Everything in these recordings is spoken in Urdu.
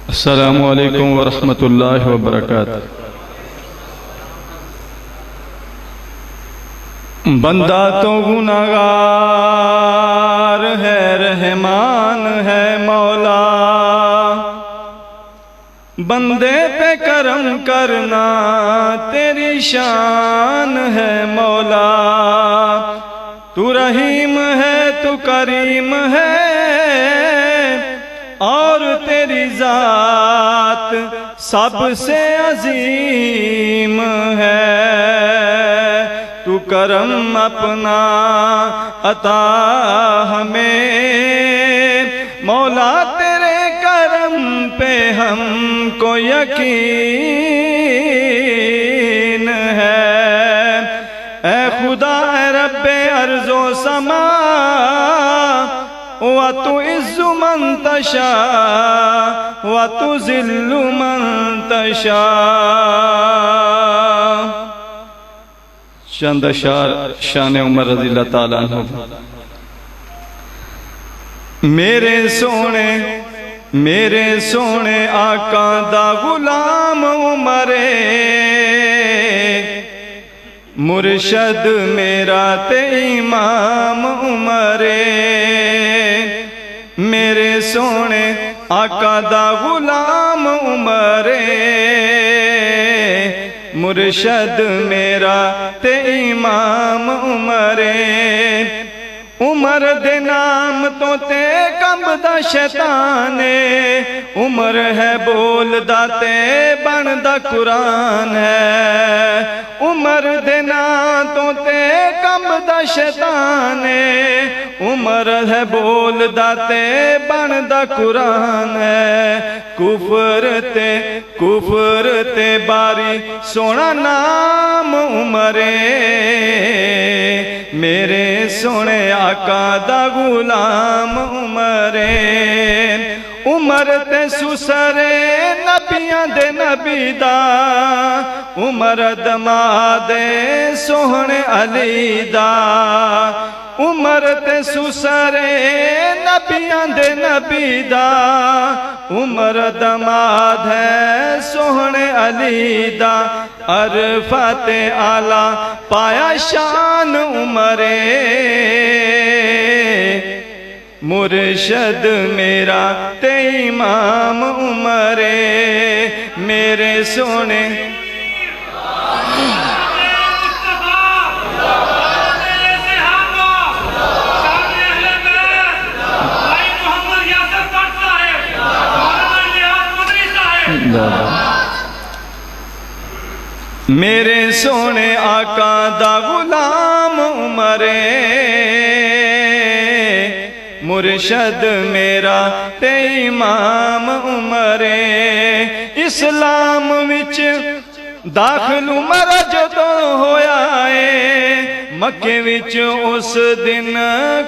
السلام علیکم ورحمۃ اللہ وبرکاتہ۔ بندہ تو گناہگار ہے، رحمان ہے مولا، بندے پہ کرم کرنا تیری شان ہے مولا۔ تو رحیم ہے، تو کریم ہے، اور تیری ذات سب سے عظیم ہے۔ تو کرم اپنا عطا ہمیں مولا، تیرے کرم پہ ہم کو یقین ہے۔ اے خدا، اے رب ارض و سما، وَتُعِزُّ مَن تَشَاءُ وَتُذِلُّ مَن تَشَاءُ۔ چند اشعار شان عمر رضی اللہ تعالیٰ عنہ۔ میرے سونے آقا دا غلام عمر، مرشد میرا تے امام عمر۔ میرے سونے آقا دا غلام عمر، مرشد میرا تے امام عمر۔ عمر دے نام تو تے کمبدا شیطان، عمر ہے بولدا تے بندا قرآن ہے۔ عمر دے نام تو تے کمبدا شیطان، عمر ہے بولدا تے بندا قرآن ہے۔ کفر تے باری سونا نام عمر، میرے سونے آقا دا غلام عمر۔ عمر تے سسرے نبیاں دے نبی دا، عمر دماد سوہنے علی دا۔ عمر تے سسرے نبیاں دے نبی دا، عمر دماد ہے سوہنے علی دا۔ عرفات آلہ پایا شان عمر، مرشد میرا تے امام عمر۔ میرے سونے میرے سونے آقا دا غلام عمر، مرشد میرا تے امام عمر۔ اسلام وچ داخل عمر جدوں ہویا ہے، مکے وچ اس دن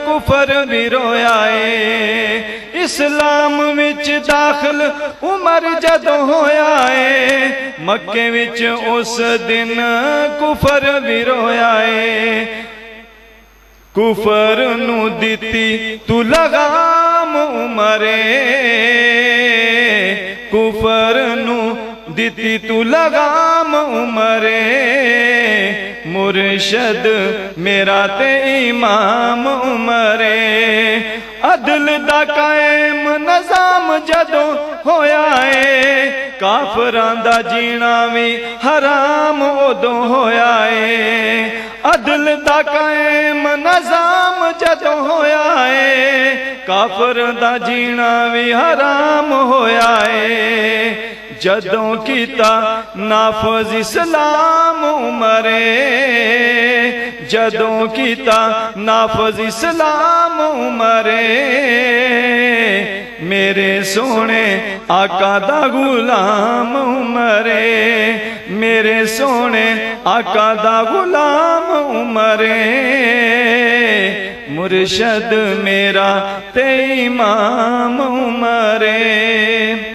کفر بھی رویا ہے۔ اسلام وچ داخل عمر جدوں ہویا ہے، مکے وچ اس دن کفر بھی رویا ہے۔ کفر نو دتی تو لگام عمر، کفر نو دتی تو لگام عمر۔ مرشد میرا تے امام عمر۔ عدل دا قائم نظام جدوں ہویا ہے، کافراں دا جینا وی حرام ادوں ہویا ہے۔ عدل دا قائم نظام جدوں ہویا ہے، کافر دا جینا وی حرام ہویا ہے۔ جدوں کیتا نافذ اسلام عمر، جدوں کیتا نافذ اسلام عمر۔ میرے سونے آقا دا غلام عمر، میرے سونے آقا دا غلام عمر۔ مرشد میرا تے امام عمر۔